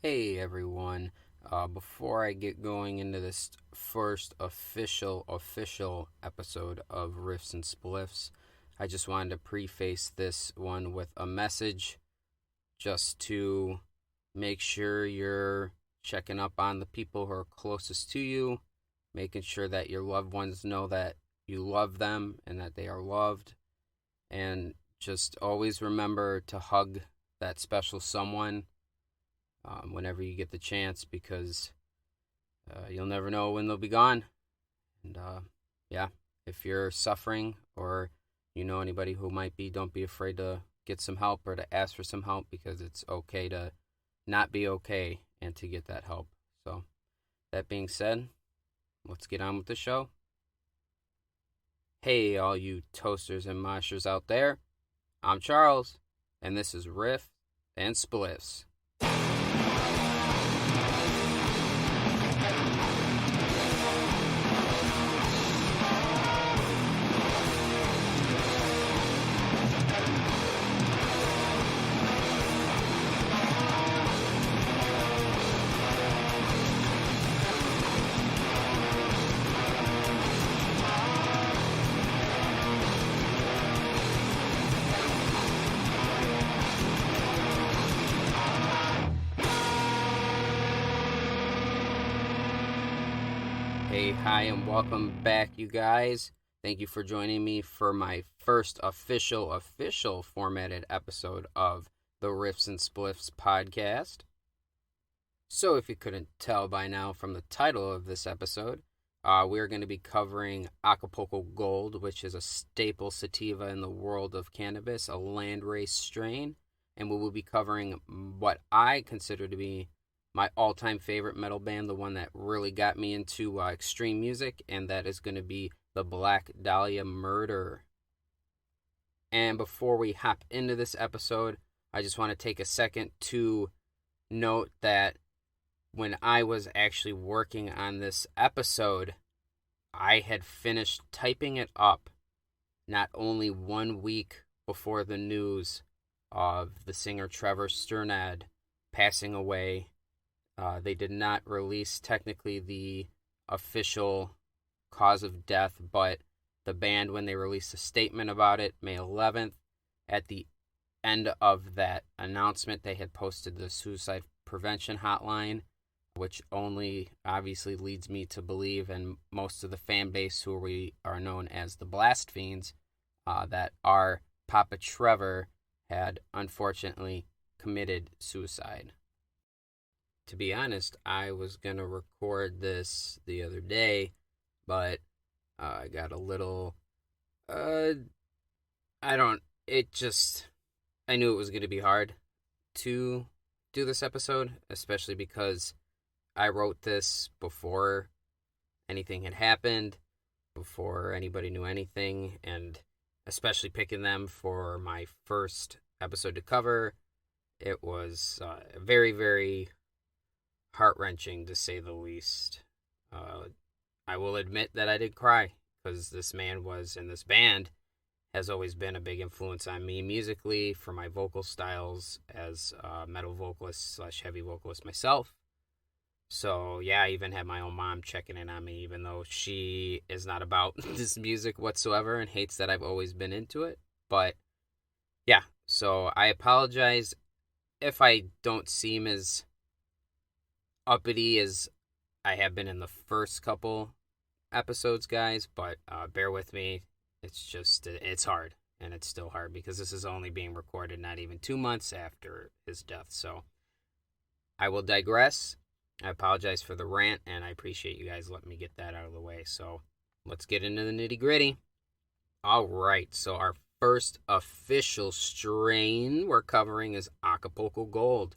Hey everyone, before I get going into this first official episode of Riffs and Spliffs, I just wanted to preface this one with a message just to make sure you're checking up on the people who are closest to you, making sure that your loved ones know that you love them and that they are loved, and just always remember to hug that special someone whenever you get the chance, because you'll never know when they'll be gone. And yeah, if you're suffering or you know anybody who might be, don't be afraid to get some help or to ask for some help, because it's okay to not be okay and to get that help. So, that being said, let's get on with the show. Hey, all you toasters and moshers out there, I'm Charles, and this is Riff and Spliffs. Hey, hi, and welcome back, you guys. Thank you for joining me for my first official formatted episode of the Riffs and Spliffs podcast. So, if you couldn't tell by now from the title of this episode, we're going to be covering Acapulco Gold, which is a staple sativa in the world of cannabis, a landrace strain, and we will be covering what I consider to be my all-time favorite metal band, the one that really got me into extreme music, and that is going to be the Black Dahlia Murder. And before we hop into this episode, I just want to take a second to note that when I was actually working on this episode, I had finished typing it up not only 1 week before the news of the singer Trevor Strnad passing away. They did not release technically the official cause of death, but the band, when they released a statement about it, May 11th, at the end of that announcement, they had posted the suicide prevention hotline, which only obviously leads me to believe, and most of the fan base who we are known as the Blast Fiends, that our Papa Trevor had unfortunately committed suicide. To be honest, I was going to record this the other day, but I got a little, I knew it was going to be hard to do this episode, especially because I wrote this before anything had happened, before anybody knew anything, and especially picking them for my first episode to cover, it was very, very heart-wrenching, to say the least. I will admit that I did cry, because this man was, and this band has always been a big influence on me musically, for my vocal styles as a metal vocalist / heavy vocalist myself. So yeah, I even had my own mom checking in on me, even though she is not about this music whatsoever and hates that I've always been into it. But yeah, so I apologize if I don't seem as uppity as I have been in the first couple episodes, guys, but bear with me. It's hard, and it's still hard because this is only being recorded not even 2 months after his death. So I will digress. I apologize for the rant, and I appreciate you guys letting me get that out of the way. So let's get into the nitty gritty. All right, so our first official strain we're covering is Acapulco Gold.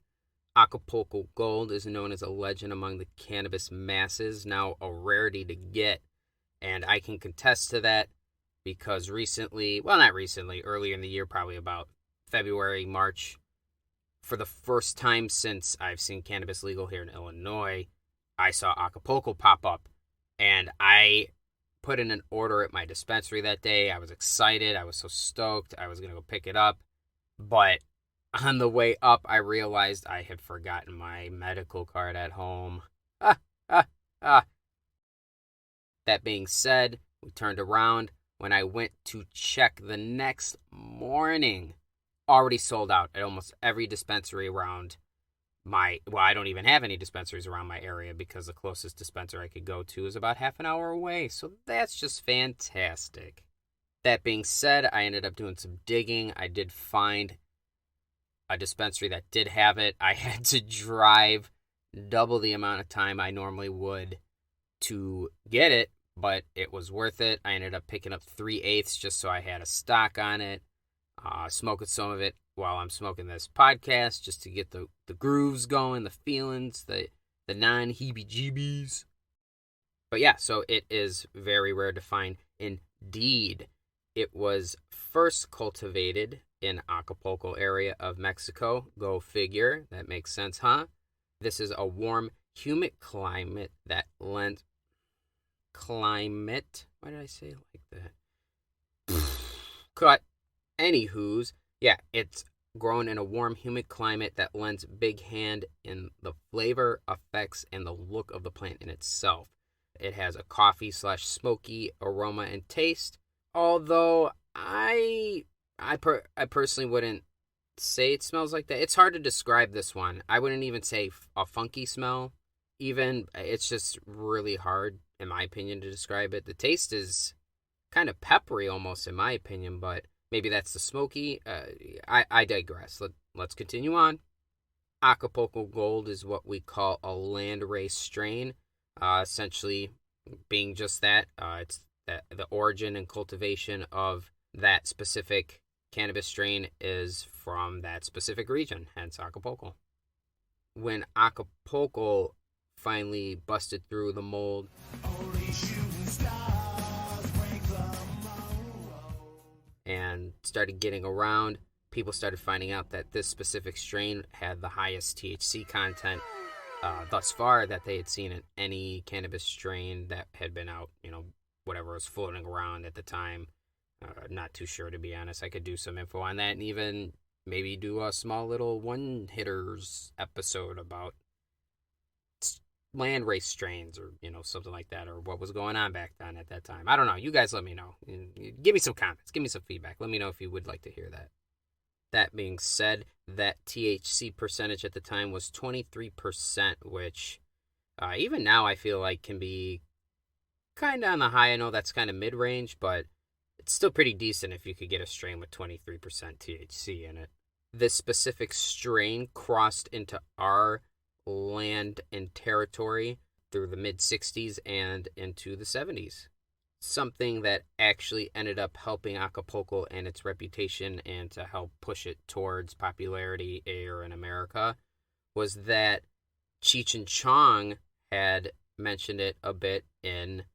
Acapulco Gold is known as a legend among the cannabis masses, now a rarity to get, and I can contest to that because earlier in the year, probably about February, March, for the first time since I've seen cannabis legal here in Illinois, I saw Acapulco pop up, and I put in an order at my dispensary that day. I was excited. I was so stoked. I was going to go pick it up, but On the way up, I realized I had forgotten my medical card at home. Ah, ah, ah. That being said, we turned around. When I went to check the next morning, already sold out at almost every dispensary around I don't even have any dispensaries around my area because the closest dispensary I could go to is about half an hour away. So that's just fantastic. That being said, I ended up doing some digging. I did find a dispensary that did have it. I had to drive double the amount of time I normally would to get it, but it was worth it. I ended up picking up 3/8 just so I had a stock on it. Smoking some of it while I'm smoking this podcast just to get the grooves going, the feelings, the non-heebie-jeebies. But yeah, so it is very rare to find. Indeed, it was first cultivated in Acapulco area of Mexico. Go figure. That makes sense, huh? This is a warm, humid climate that lends... Climate? Why did I say it like that? Cut. Anywho's, yeah, it's grown in a warm, humid climate that lends big hand in the flavor, effects, and the look of the plant in itself. It has a coffee/smoky aroma and taste, although I personally wouldn't say it smells like that. It's hard to describe this one. I wouldn't even say a funky smell. Even, it's just really hard, in my opinion, to describe it. The taste is kind of peppery almost, in my opinion, but maybe that's the smoky. I digress. Let's continue on. Acapulco Gold is what we call a landrace strain, essentially being just that. It's the origin and cultivation of that specific cannabis strain is from that specific region, hence Acapulco. When Acapulco finally busted through the mold, and started getting around, people started finding out that this specific strain had the highest THC content thus far that they had seen in any cannabis strain that had been out, whatever was floating around at the time. Not too sure, to be honest. I could do some info on that and even maybe do a small little one-hitters episode about landrace strains or, something like that, or what was going on back then at that time. I don't know. You guys let me know. Give me some comments. Give me some feedback. Let me know if you would like to hear that. That being said, that THC percentage at the time was 23%, which even now I feel like can be kind of on the high. I know that's kind of mid-range, but it's still pretty decent if you could get a strain with 23% THC in it. This specific strain crossed into our land and territory through the mid-60s and into the 70s. Something that actually ended up helping Acapulco and its reputation and to help push it towards popularity here in America was that Cheech and Chong had mentioned it a bit in,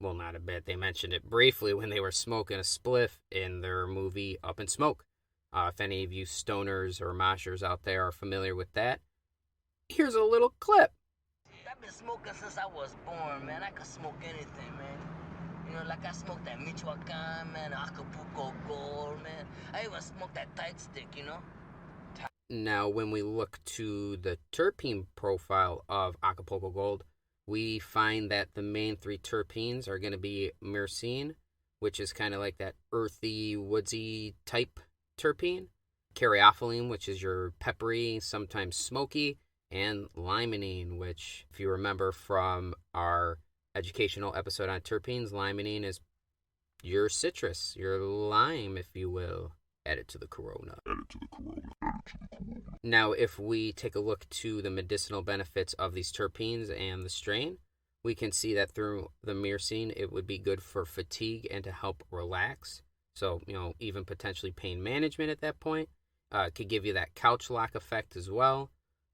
well, not a bit, they mentioned it briefly when they were smoking a spliff in their movie Up in Smoke. If any of you stoners or moshers out there are familiar with that, here's a little clip. I've been smoking since I was born, man. I could smoke anything, man. Like I smoked that Michoacan, man, Acapulco Gold, man. I even smoked that tight stick, Now, when we look to the terpene profile of Acapulco Gold, we find that the main three terpenes are going to be myrcene, which is kind of like that earthy, woodsy type terpene, caryophyllene, which is your peppery, sometimes smoky, and limonene, which, if you remember from our educational episode on terpenes, limonene is your citrus, your lime, if you will. Add it to the Corona. Now, if we take a look to the medicinal benefits of these terpenes and the strain, we can see that through the myrcene, it would be good for fatigue and to help relax. So, even potentially pain management at that point. It could give you that couch lock effect as well.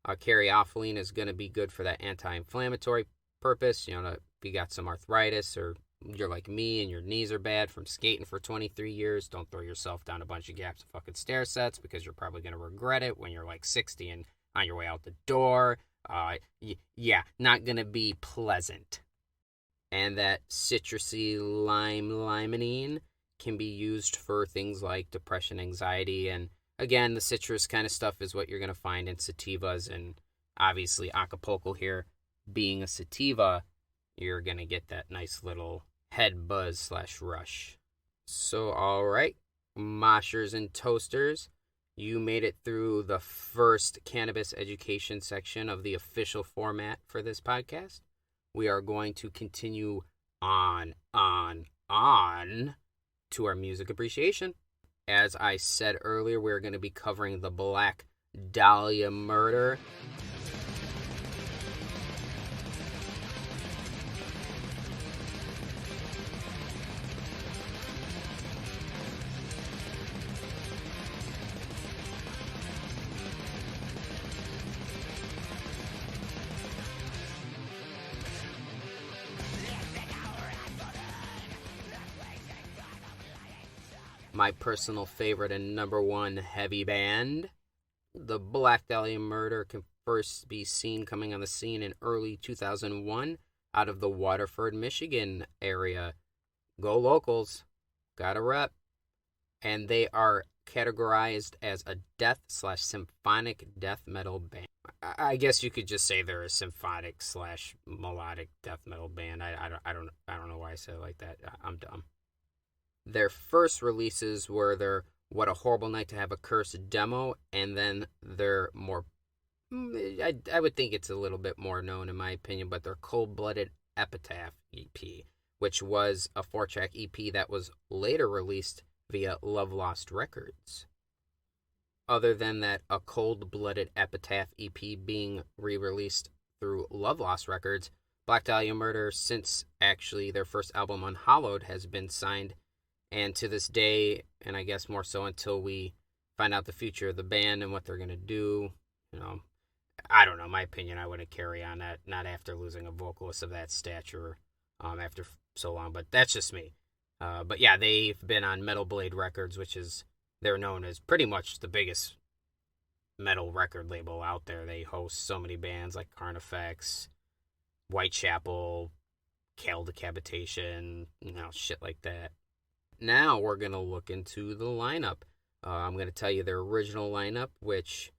Caryophyllene is going to be good for that anti-inflammatory purpose. If you got some arthritis or you're like me and your knees are bad from skating for 23 years, don't throw yourself down a bunch of gaps of fucking stair sets because you're probably going to regret it when you're like 60 and on your way out the door. Not going to be pleasant. And that citrusy limonene can be used for things like depression, anxiety, and Again, the citrus kind of stuff is what you're going to find in sativas, and obviously Acapulco here being a sativa, you're going to get that nice little head buzz / rush. So, all right, moshers and toasters, you made it through the first cannabis education section of the official format for this podcast. We are going to continue on to our music appreciation. As I said earlier, we're going to be covering the Black Dahlia Murder. My personal favorite and number one heavy band. The Black Dahlia Murder can first be seen coming on the scene in early 2001 out of the Waterford, Michigan area. Go Locals. Gotta rep. And they are categorized as a death / symphonic death metal band. I guess you could just say they're a symphonic / melodic death metal band. I don't know why I said it like that. I'm dumb. Their first releases were their What a Horrible Night to Have a Curse demo, and then their more, I would think it's a little bit more known in my opinion, but their Cold-Blooded Epitaph EP, which was a 4-track EP that was later released via Love Lost Records. Other than that, a Cold-Blooded Epitaph EP being re-released through Love Lost Records, Black Dahlia Murder, since actually their first album Unhallowed has been signed. And to this day, and I guess more so until we find out the future of the band and what they're going to do, I don't know. My opinion, I wouldn't carry on that, not after losing a vocalist of that stature after so long, but that's just me. But yeah, they've been on Metal Blade Records, which is, they're known as pretty much the biggest metal record label out there. They host so many bands like Carnifex, Whitechapel, Cal Decapitation, shit like that. Now we're going to look into the lineup. I'm going to tell you their original lineup, which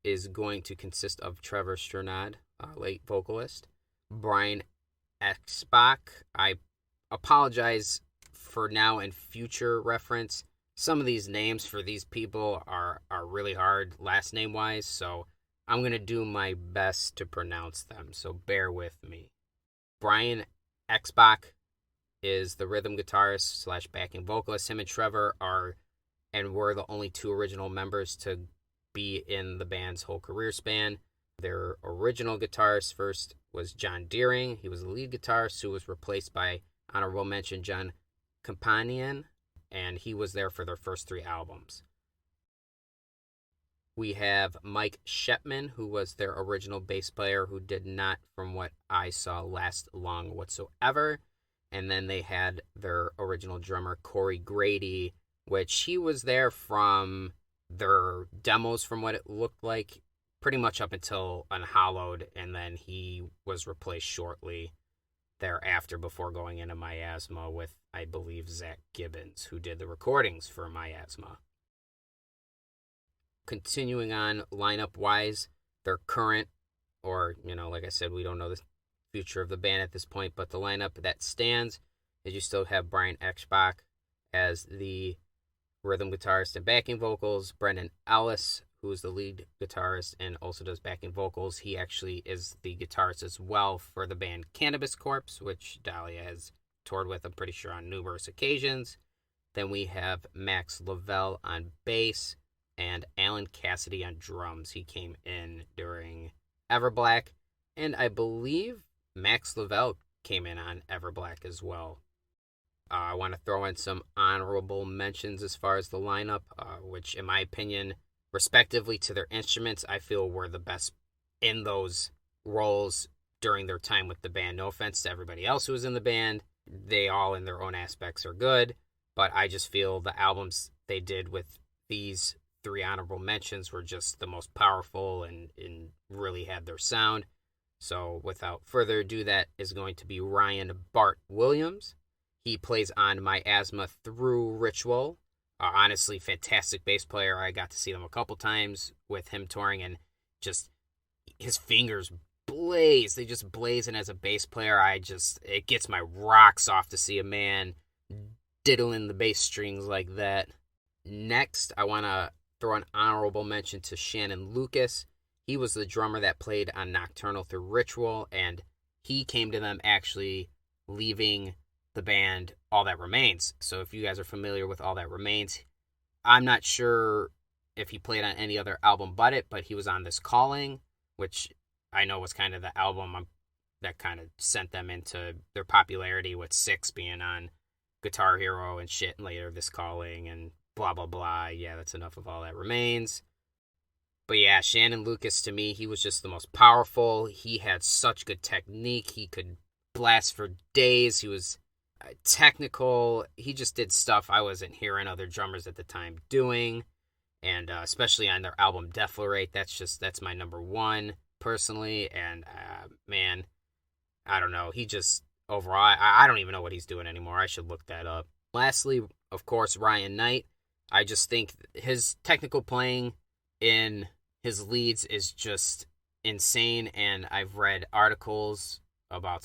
is going to consist of Trevor Strnad, late vocalist, Brian Exbach. I apologize for now and future reference. Some of these names for these people are really hard last name wise, so I'm going to do my best to pronounce them, so bear with me. Brian Exbach is the rhythm guitarist / backing vocalist. Him and Trevor were the only two original members to be in the band's whole career span. Their original guitarist first was John Deering. He was the lead guitarist who was replaced by honorable mention John Companion, and he was there for their first 3 albums. We have Mike Shepman, who was their original bass player, who did not, from what I saw, last long whatsoever. And then they had their original drummer, Corey Grady, which he was there from their demos, from what it looked like, pretty much up until Unhallowed, and then he was replaced shortly thereafter before going into Miasma with, I believe, Zach Gibbons, who did the recordings for Miasma. Continuing on lineup-wise, their current, or, like I said, we don't know the future of the band at this point, but the lineup that stands is you still have Brian Exbach as the rhythm guitarist and backing vocals, Brendan Ellis, who is the lead guitarist and also does backing vocals. He actually is the guitarist as well for the band Cannabis Corpse, which Dahlia has toured with, I'm pretty sure, on numerous occasions. Then we have Max Lavelle on bass and Alan Cassidy on drums. He came in during Everblack, and I believe Max Lavelle came in on Everblack as well. I want to throw in some honorable mentions as far as the lineup, which, in my opinion, respectively to their instruments, I feel were the best in those roles during their time with the band. No offense to everybody else who was in the band. They all, in their own aspects, are good, but I just feel the albums they did with these 3 honorable mentions were just the most powerful and really had their sound. So without further ado, that is going to be Ryan Bart Williams. He plays on Miasma through Ritual. Honestly, fantastic bass player. I got to see them a couple times with him touring, and just his fingers blaze. They just blaze, and as a bass player, it gets my rocks off to see a man diddling the bass strings like that. Next, I want to throw an honorable mention to Shannon Lucas. He was the drummer that played on Nocturnal through Ritual, and he came to them actually leaving the band All That Remains. So if you guys are familiar with All That Remains, I'm not sure if he played on any other album but it, but he was on this Calling, which I know was kind of the album that kind of sent them into their popularity, with Six being on Guitar Hero and shit, and later this Calling and blah, blah, blah. Yeah, that's enough of All That Remains. But yeah, Shannon Lucas, to me, he was just the most powerful. He had such good technique. He could blast for days. He was technical. He just did stuff I wasn't hearing other drummers at the time doing. And especially on their album Deflorate, that's my number one personally. And man, I don't know. He just, overall, I don't even know what he's doing anymore. I should look that up. Lastly, of course, Ryan Knight. I just think his technical playing in his leads is just insane, and I've read articles about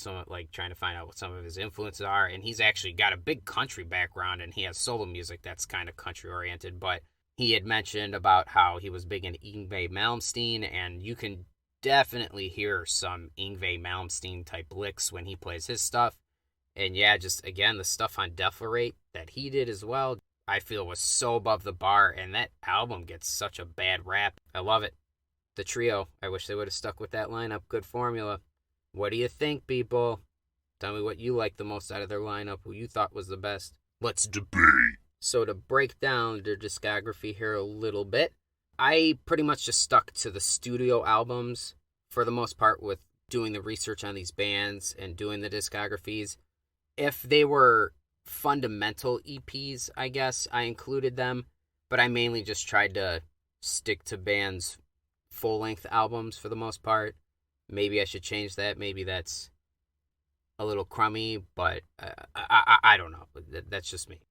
trying to find out what some of his influences are, and he's actually got a big country background, and he has solo music that's kind of country oriented, but he had mentioned about how he was big into Yngwie Malmsteen, and you can definitely hear some Yngwie Malmsteen type licks when he plays his stuff. And yeah, just again, the stuff on Deflorate that he did as well, I feel was so above the bar, and that album gets such a bad rap. I love it. The trio, I wish they would have stuck with that lineup. Good formula. What do you think, people? Tell me what you like the most out of their lineup, who you thought was the best. Let's debate. So to break down their discography here a little bit, I pretty much just stuck to the studio albums for the most part with doing the research on these bands and doing the discographies. If they were fundamental EPs, I guess I included them, but I mainly just tried to stick to bands' full-length albums for the most part. Maybe I should change that. Maybe that's a little crummy, but I don't know. That's just me.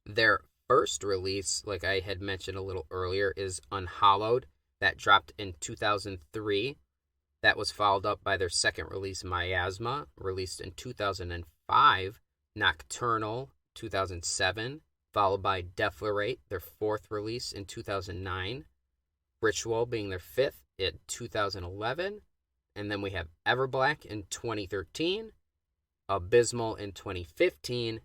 Their first release, like I had mentioned a little earlier, is Unhallowed. That dropped in 2003. That was followed up by their second release, Miasma, released in 2005. Nocturnal, 2007, followed by Deflorate, their fourth release in 2009, Ritual being their fifth in 2011, and then we have Everblack in 2013, Abysmal in 2015,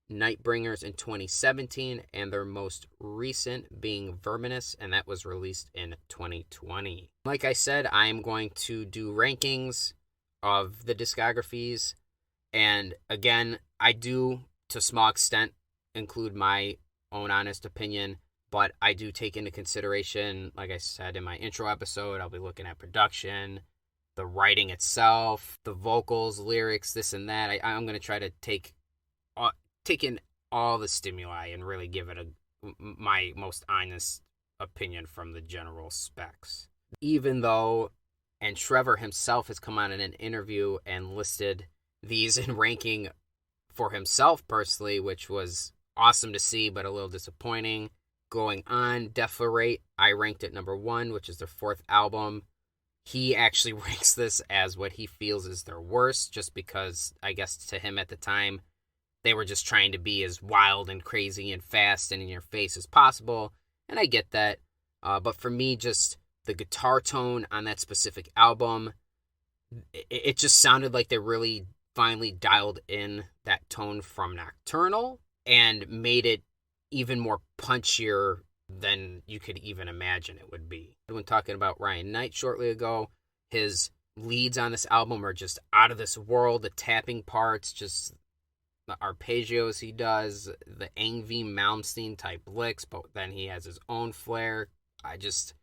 Nightbringers in 2017, and their most recent being Verminous, and that was released in 2020. Like I said, I'm going to do rankings of the discographies, and again, I do, to a small extent, include my own honest opinion, but I do take into consideration, like I said in my intro episode, I'll be looking at production, the writing itself, the vocals, lyrics, this and that. I'm going to try to take in all the stimuli and really give it my most honest opinion from the general specs. Even though, and Trevor himself has come on in an interview and listed these in ranking for himself personally, which was awesome to see, but a little disappointing. Going on, Deflorate, I ranked it number 1, which is their fourth album. He actually ranks this as what he feels is their worst, just because, I guess to him at the time, they were just trying to be as wild and crazy and fast and in your face as possible, and I get that. But for me, just the guitar tone on that specific album, it just sounded like they really finally dialed in that tone from Nocturnal and made it even more punchier than you could even imagine it would be. When talking about Ryan Knight shortly ago, his leads on this album are just out of this world. The tapping parts, just the arpeggios he does, the Yngwie Malmsteen type licks, but then he has his own flair. It just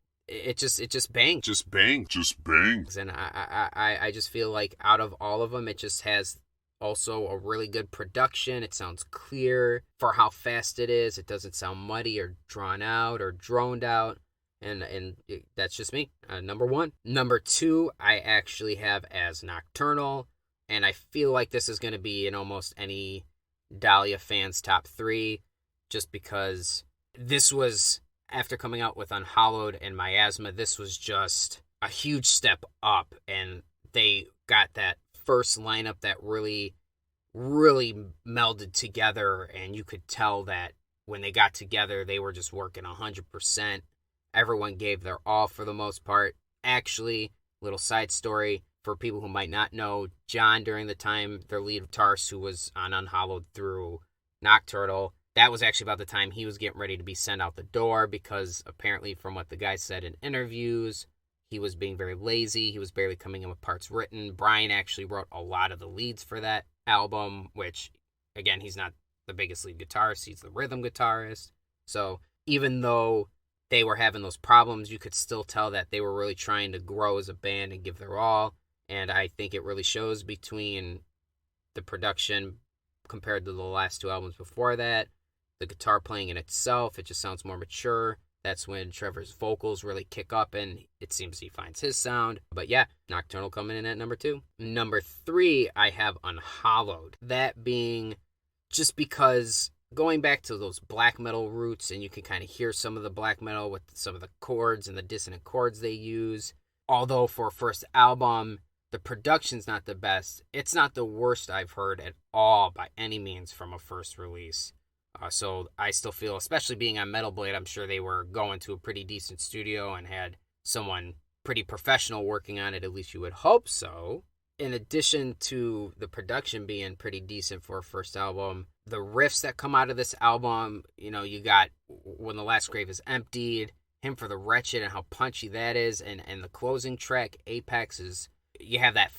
bangs. Just bangs. And I just feel like out of all of them, it just has also a really good production. It sounds clear for how fast it is. It doesn't sound muddy or drawn out or droned out. And that's just me. Number 1. Number 2, I actually have as Nocturnal. And I feel like this is going to be in almost any Dahlia fan's top 3. Just because this was, after coming out with Unhallowed and Miasma, this was just a huge step up, and they got that first lineup that really, really melded together, and you could tell that when they got together, they were just working 100%. Everyone gave their all for the most part. Actually, little side story for people who might not know, John, during the time, their lead guitarist, who was on Unhallowed through Nocturtle, that was actually about the time he was getting ready to be sent out the door, because apparently, from what the guy said in interviews, he was being very lazy. He was barely coming in with parts written. Brian actually wrote a lot of the leads for that album, which, again, he's not the biggest lead guitarist. He's the rhythm guitarist. So even though they were having those problems, you could still tell that they were really trying to grow as a band and give their all. And I think it really shows between the production compared to the last two albums before that. The guitar playing in itself, it just sounds more mature. That's when Trevor's vocals really kick up, and it seems he finds his sound. But yeah, Nocturnal coming in at number 2. Number 3, I have Unhallowed. That being just because going back to those black metal roots, and you can kind of hear some of the black metal with some of the chords and the dissonant chords they use. Although for a first album, the production's not the best. It's not the worst I've heard at all by any means from a first release. So I still feel, especially being on Metal Blade, I'm sure they were going to a pretty decent studio and had someone pretty professional working on it, at least you would hope so. In addition to the production being pretty decent for a first album, the riffs that come out of this album, you got When the Last Grave is Emptied, Hymn for the Wretched, and how punchy that is, and the closing track, Apex, is, you have that,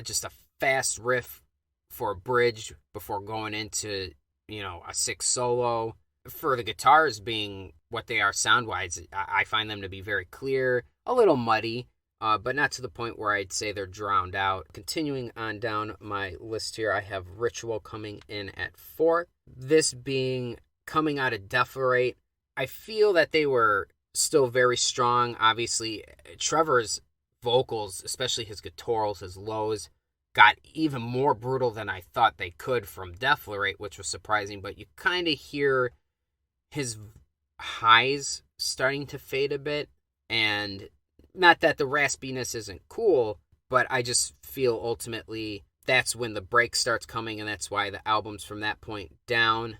just a fast riff for a bridge before going into a 6 solo. For the guitars being what they are sound-wise, I find them to be very clear, a little muddy, but not to the point where I'd say they're drowned out. Continuing on down my list here, I have Ritual coming in at 4. This being coming out of Deflorate, I feel that they were still very strong. Obviously, Trevor's vocals, especially his guitarals, his lows, got even more brutal than I thought they could from Deflorate, which was surprising, but you kind of hear his highs starting to fade a bit, and not that the raspiness isn't cool, but I just feel ultimately that's when the break starts coming, and that's why the albums from that point down,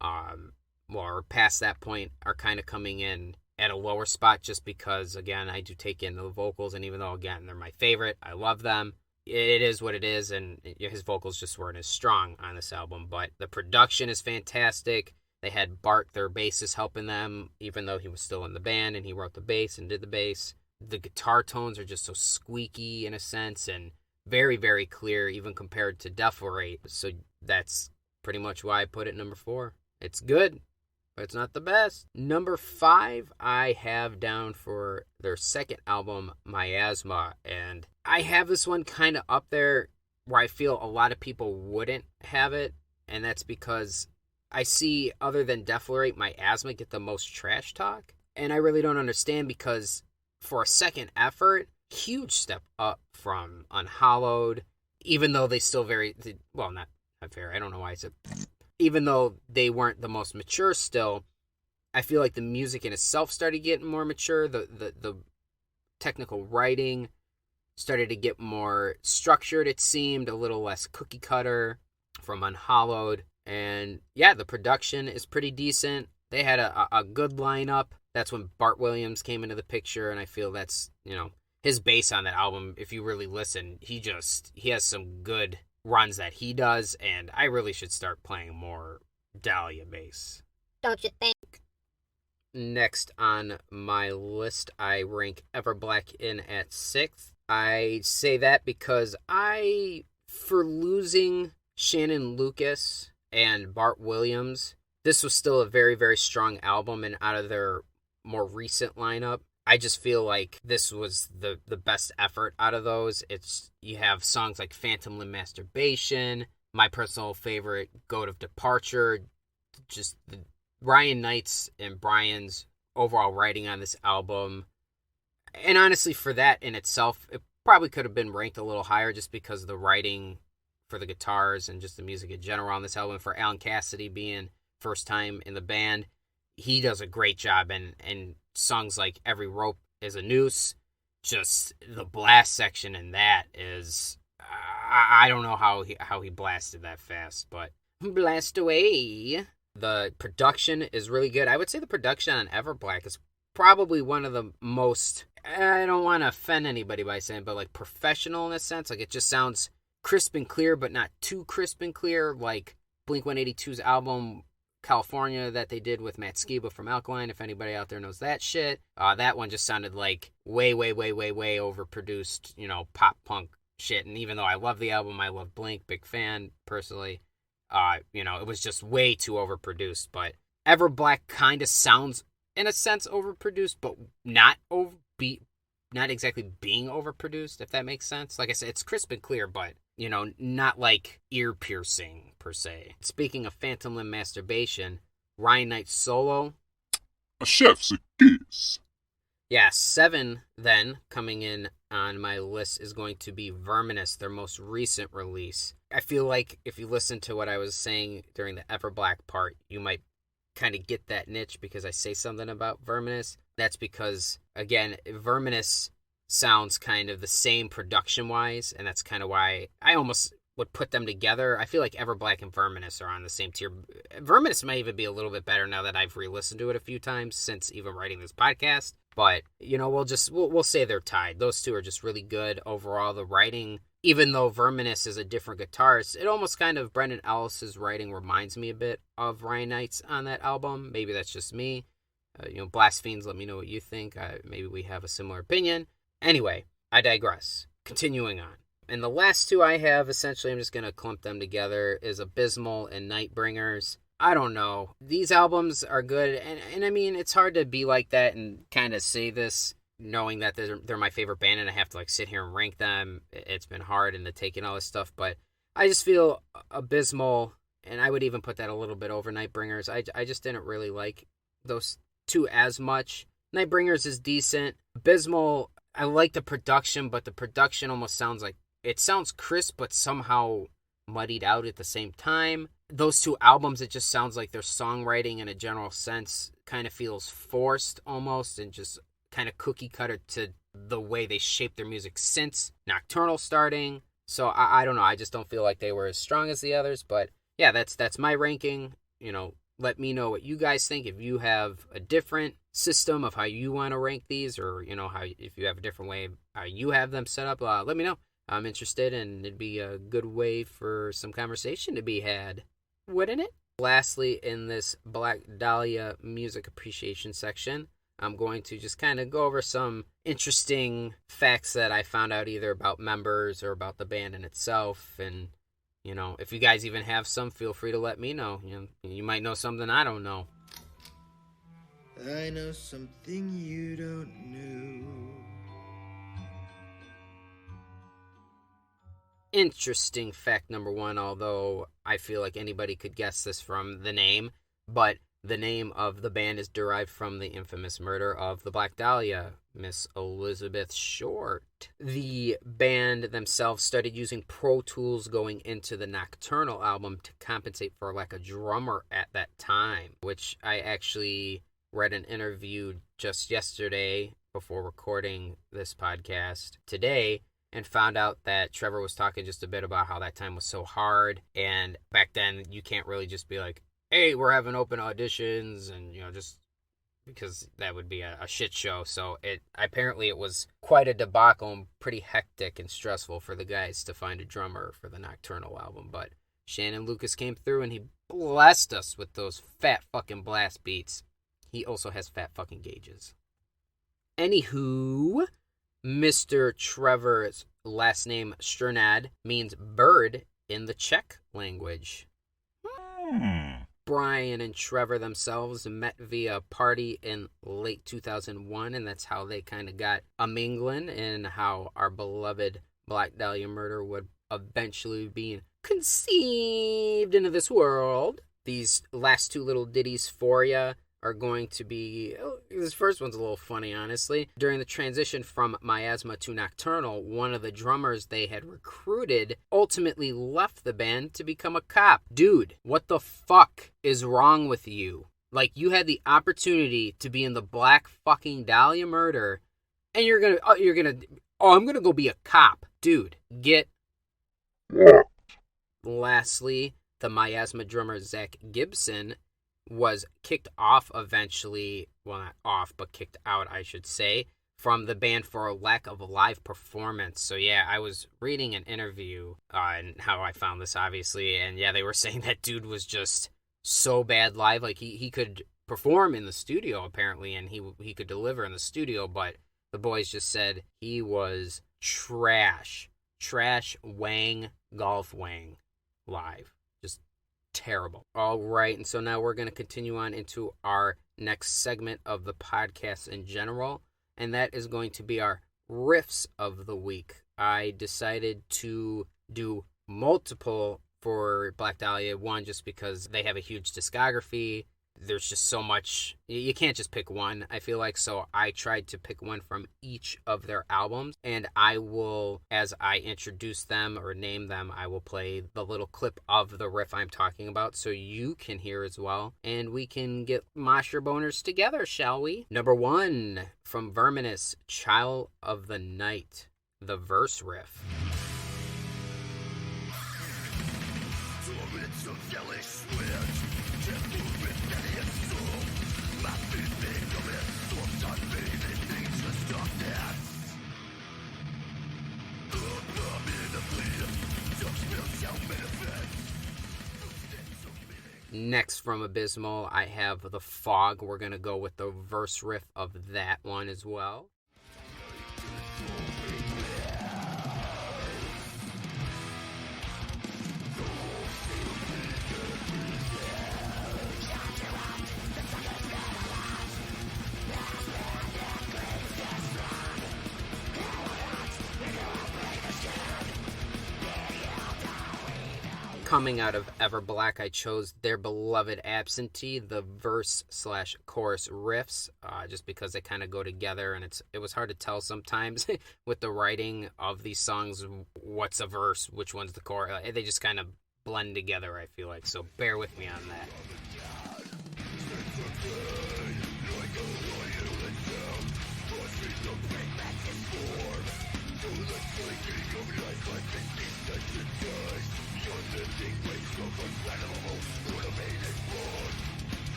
or past that point, are kind of coming in at a lower spot, just because, again, I do take in the vocals, and even though, again, they're my favorite, I love them, it is what it is, and his vocals just weren't as strong on this album. But the production is fantastic. They had Bart, their bassist, helping them, even though he was still in the band, and he wrote the bass and did the bass. The guitar tones are just so squeaky in a sense, and very, very clear, even compared to Deflorate. So that's pretty much why I put it number 4. It's good, but it's not the best. Number 5, I have down for their second album, Miasma, and I have this one kind of up there where I feel a lot of people wouldn't have it, and that's because I see, other than Deflorate, Miasma get the most trash talk, and I really don't understand, because for a second effort, huge step up from Unhallowed, even though they still not fair, I don't know why I said, even though they weren't the most mature still, I feel like the music in itself started getting more mature, the technical writing started to get more structured, it seemed, a little less cookie cutter from Unhallowed. And yeah, the production is pretty decent. They had a good lineup. That's when Bart Williams came into the picture, and I feel that's, his bass on that album, if you really listen, he has some good runs that he does, and I really should start playing more Dahlia bass. Don't you think? Next on my list, I rank Everblack in at 6th. I say that because for losing Shannon Lucas and Bart Williams, this was still a very, very strong album, and out of their more recent lineup, I just feel like this was the best effort out of those. You have songs like Phantom Limb Masturbation, my personal favorite, Goat of Departure, just Ryan Knight's and Brian's overall writing on this album. And honestly, for that in itself, it probably could have been ranked a little higher just because of the writing for the guitars and just the music in general on this album. For Alan Cassidy being first time in the band, he does a great job, and songs like Every Rope is a Noose, just the blast section in that is, I don't know how he blasted that fast, but blast away. The production is really good. I would say the production on Everblack is probably one of the most, I don't want to offend anybody by saying, but like professional in a sense. Like it just sounds crisp and clear, but not too crisp and clear. Like Blink-182's album California that they did with Matt Skiba from Alkaline, if anybody out there knows that shit. That one just sounded like way overproduced, pop punk shit. And even though I love the album, I love Blink, big fan personally, it was just way too overproduced. But Everblack kind of sounds in a sense overproduced, but not exactly being overproduced, if that makes sense. Like I said, it's crisp and clear, but not like ear piercing per se. Speaking of Phantom Limb Masturbation, Ryan Knight's solo, a chef's kiss. Yeah, 7 then coming in on my list is going to be Verminous, their most recent release. I feel like if you listen to what I was saying during the Everblack part, you might kind of get that niche because I say something about Verminous. That's because, again, Verminous sounds kind of the same production-wise, and that's kind of why I almost would put them together. I feel like Everblack and Verminous are on the same tier. Verminous might even be a little bit better now that I've re-listened to it a few times since even writing this podcast. But, we'll say they're tied. Those two are just really good overall. The writing, even though Verminous is a different guitarist, it almost kind of, Brendan Ellis's writing reminds me a bit of Ryan Knight's on that album. Maybe that's just me. Blasphemes, let me know what you think. Maybe we have a similar opinion. Anyway, I digress. Continuing on. And the last two I have, essentially, I'm just going to clump them together, is Abysmal and Nightbringers. I don't know. These albums are good, and I mean, it's hard to be like that and kind of say this knowing that they're my favorite band and I have to sit here and rank them. It's been hard and the taking all this stuff, but I just feel Abysmal, and I would even put that a little bit over Nightbringers. I just didn't really like those two as much. Nightbringers is decent. Abysmal, I like the production, but the production almost sounds like, it sounds crisp, but somehow muddied out at the same time. Those two albums, it just sounds like their songwriting in a general sense kind of feels forced almost, and just kind of cookie cutter to the way they shaped their music since Nocturnal starting. So I don't know. I just don't feel like they were as strong as the others. But yeah, that's my ranking. Let me know what you guys think. If you have a different system of how you want to rank these, or if you have a different way of how you have them set up, let me know. I'm interested, and it'd be a good way for some conversation to be had, wouldn't it? Lastly, in this Black Dahlia music appreciation section, I'm going to just kind of go over some interesting facts that I found out either about members or about the band in itself. And, if you guys even have some, feel free to let me know. You might know something I don't know. I know something you don't know. Interesting fact number 1, although I feel like anybody could guess this from the name, but the name of the band is derived from the infamous murder of the Black Dahlia, Miss Elizabeth Short. The band themselves started using Pro Tools going into the Nocturnal album to compensate for a drummer at that time, which I actually read an interview just yesterday before recording this podcast today, and found out that Trevor was talking just a bit about how that time was so hard, and back then you can't really just be like, hey, we're having open auditions, and just because that would be a shit show. So apparently it was quite a debacle and pretty hectic and stressful for the guys to find a drummer for the Nocturnal album. But Shannon Lucas came through and he blessed us with those fat fucking blast beats. He also has fat fucking gauges. Anywho, Mr. Trevor's last name, Strnad, means bird in the Czech language. Brian and Trevor themselves met via party in late 2001, and that's how they kind of got a mingling, and how our beloved Black Dahlia Murder would eventually be conceived into this world. These last two little ditties for you are going to be... this first one's a little funny, honestly. During the transition from Miasma to Nocturnal, one of the drummers they had recruited ultimately left the band to become a cop. Dude, what the fuck is wrong with you? Like, you had the opportunity to be in the Black fucking Dahlia Murder, and I'm gonna go be a cop. Dude, get... Lastly, the Miasma drummer Zach Gibson was kicked off eventually, well, not off, but kicked out, I should say, from the band for a lack of a live performance. So yeah, I was reading an interview and how I found this, obviously, and yeah, they were saying that dude was just so bad live. Like, he could perform in the studio, apparently, and he could deliver in the studio, but the boys just said he was trash wang golf wang live. Just terrible. All right, and so now we're going to continue on into our next segment of the podcast in general, and that is going to be our riffs of the week. I decided to do multiple for Black Dahlia. One, just because they have a huge discography. There's just so much. You can't just pick one, I feel like. So I tried to pick one from each of their albums. And I will, as I introduce them or name them, I will play the little clip of the riff I'm talking about so you can hear as well. And we can get Mosher boners together, shall we? Number 1 from Verminous, Child of the Night, the verse riff. Next from Abysmal, I have The Fog. We're going to go with the verse riff of that one as well. Coming out of Everblack, I chose their beloved Absentee, the verse/chorus riffs, just because they kind of go together, and it was hard to tell sometimes with the writing of these songs what's a verse, which one's the chorus. They just kind of blend together, I feel like, so bear with me on that.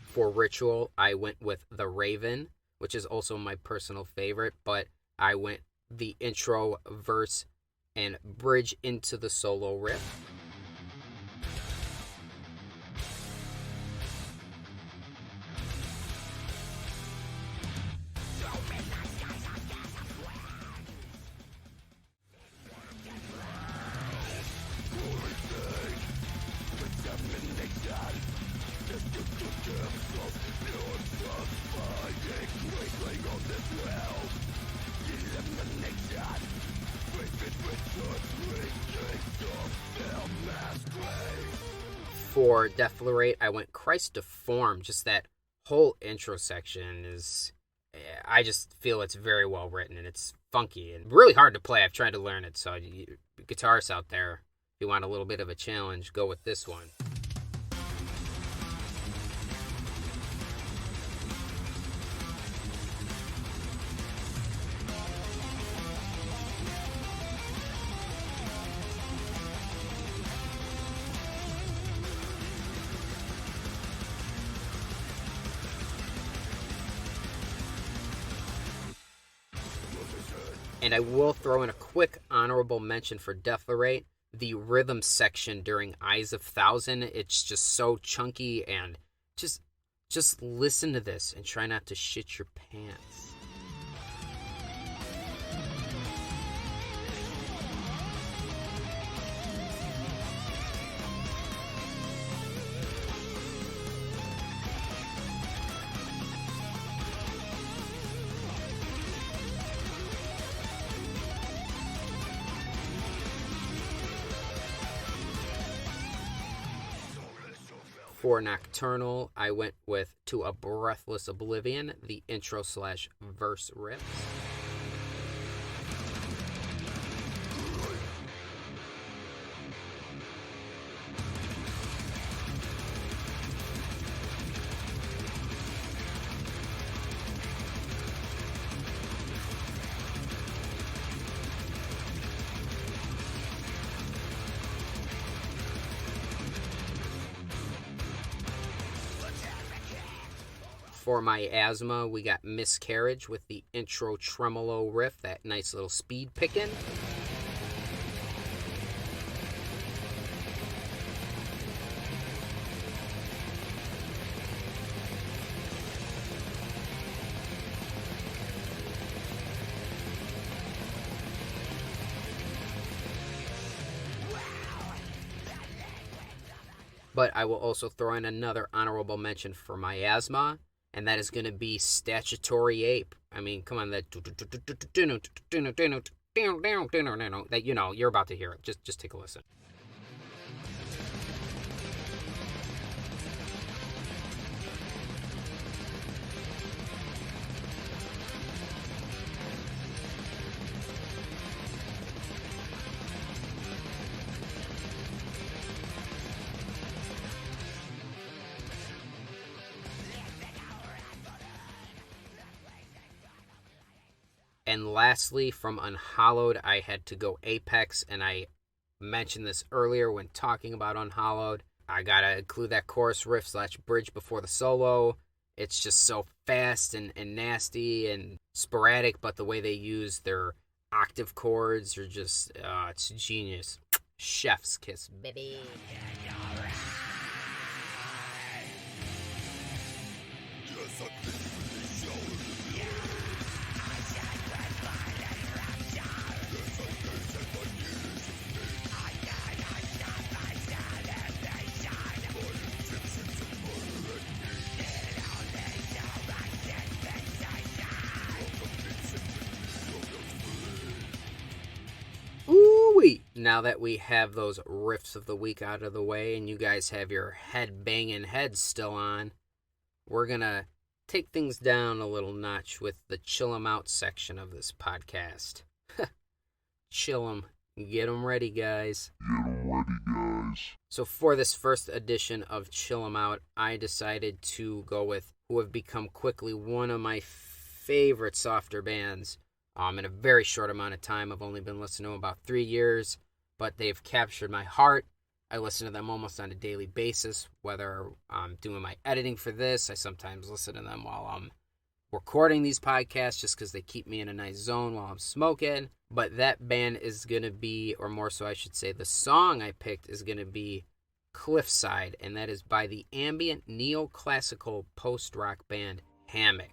For Ritual, I went with The Raven, which is also my personal favorite, but I went the intro, verse, and bridge into the solo riff. For Deflorate, I went Christ Deformed. Just that whole intro section is... I just feel it's very well written, and it's funky and really hard to play. I've tried to learn it, so guitarists out there, if you want a little bit of a challenge, go with this one. And I will throw in a quick honorable mention for Deflorate. The rhythm section during Eyes of Thousand, it's just so chunky, and just listen to this and try not to shit your pants. For Nocturnal, I went with To a Breathless Oblivion, the intro/verse riff. For my asthma, we got Miscarriage with the intro tremolo riff, that nice little speed picking. But I will also throw in another honorable mention for my asthma, and that is going to be Statutory Ape. I mean, come on, that you're about to hear it. Just take a listen. And lastly, from Unhallowed, I had to go Apex, and I mentioned this earlier when talking about Unhallowed. I gotta include that chorus riff / bridge before the solo. It's just so fast and nasty and sporadic, but the way they use their octave chords are just, it's genius. Chef's kiss, baby. Now that we have those riffs of the week out of the way and you guys have your head-banging heads still on, we're going to take things down a little notch with the chill 'em out section of this podcast. Chill 'em. Get 'em ready, guys. Get 'em ready, guys. So for this first edition of Chill 'em Out, I decided to go with who have become quickly one of my favorite softer bands. In a very short amount of time. I've only been listening to them about 3 years, but they've captured my heart. I listen to them almost on a daily basis, whether I'm doing my editing for this. I sometimes listen to them while I'm recording these podcasts just because they keep me in a nice zone while I'm smoking. But that band is going to be, or more so I should say, the song I picked is going to be Cliffside, and that is by the ambient neoclassical post-rock band Hammock.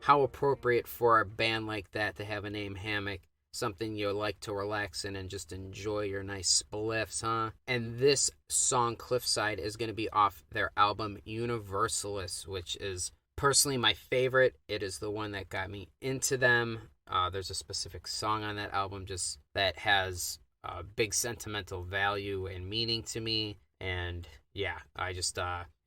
How appropriate for a band like that to have a name Hammock, something you like to relax in and just enjoy your nice spliffs, huh? And this song, Cliffside, is going to be off their album Universalist, which is personally my favorite. It is the one that got me into them. There's a specific song on that album just that has big sentimental value and meaning to me. And yeah, I just,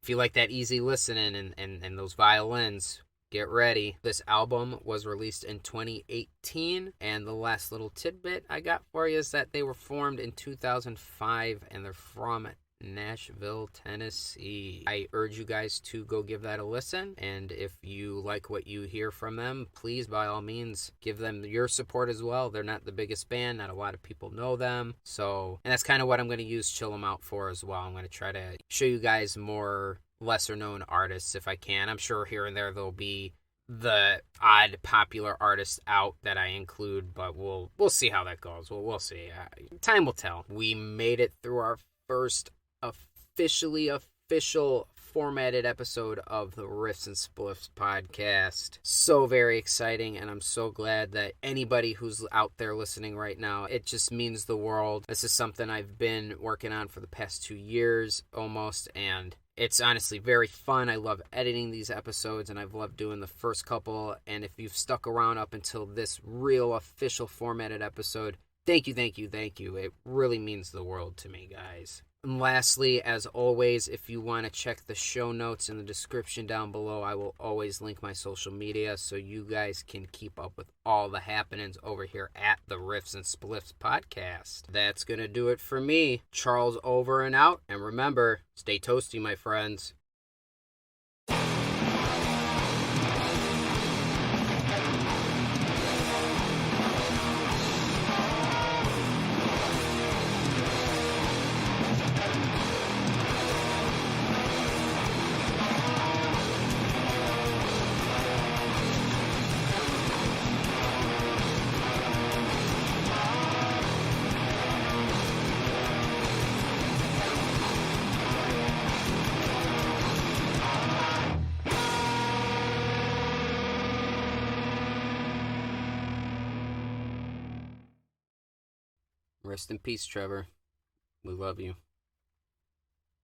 if you like that easy listening and those violins, get ready. This album was released in 2018, and the last little tidbit I got for you is that they were formed in 2005, and they're from Nashville, Tennessee. I urge you guys to go give that a listen, and if you like what you hear from them, please, by all means, give them your support as well. They're not the biggest band. Not a lot of people know them, so, and that's kind of what I'm going to use Chill 'em Out for as well. I'm going to try to show you guys more lesser known artists if I can. I'm sure here and there there'll be the odd popular artists out that I include, but we'll see how that goes. We'll see. Time will tell. We made it through our first official formatted episode of the Riffs and Spliffs podcast. So very exciting, and I'm so glad that anybody who's out there listening right now, it just means the world. This is something I've been working on for the past 2 years almost, and it's honestly very fun. I love editing these episodes, and I've loved doing the first couple. And if you've stuck around up until this real official formatted episode, thank you. It really means the world to me, guys. And lastly, as always, if you want to check the show notes in the description down below, I will always link my social media so you guys can keep up with all the happenings over here at the Riffs and Spliffs podcast. That's going to do it for me. Charles over and out. And remember, stay toasty, my friends. Rest in peace, Trevor. We love you.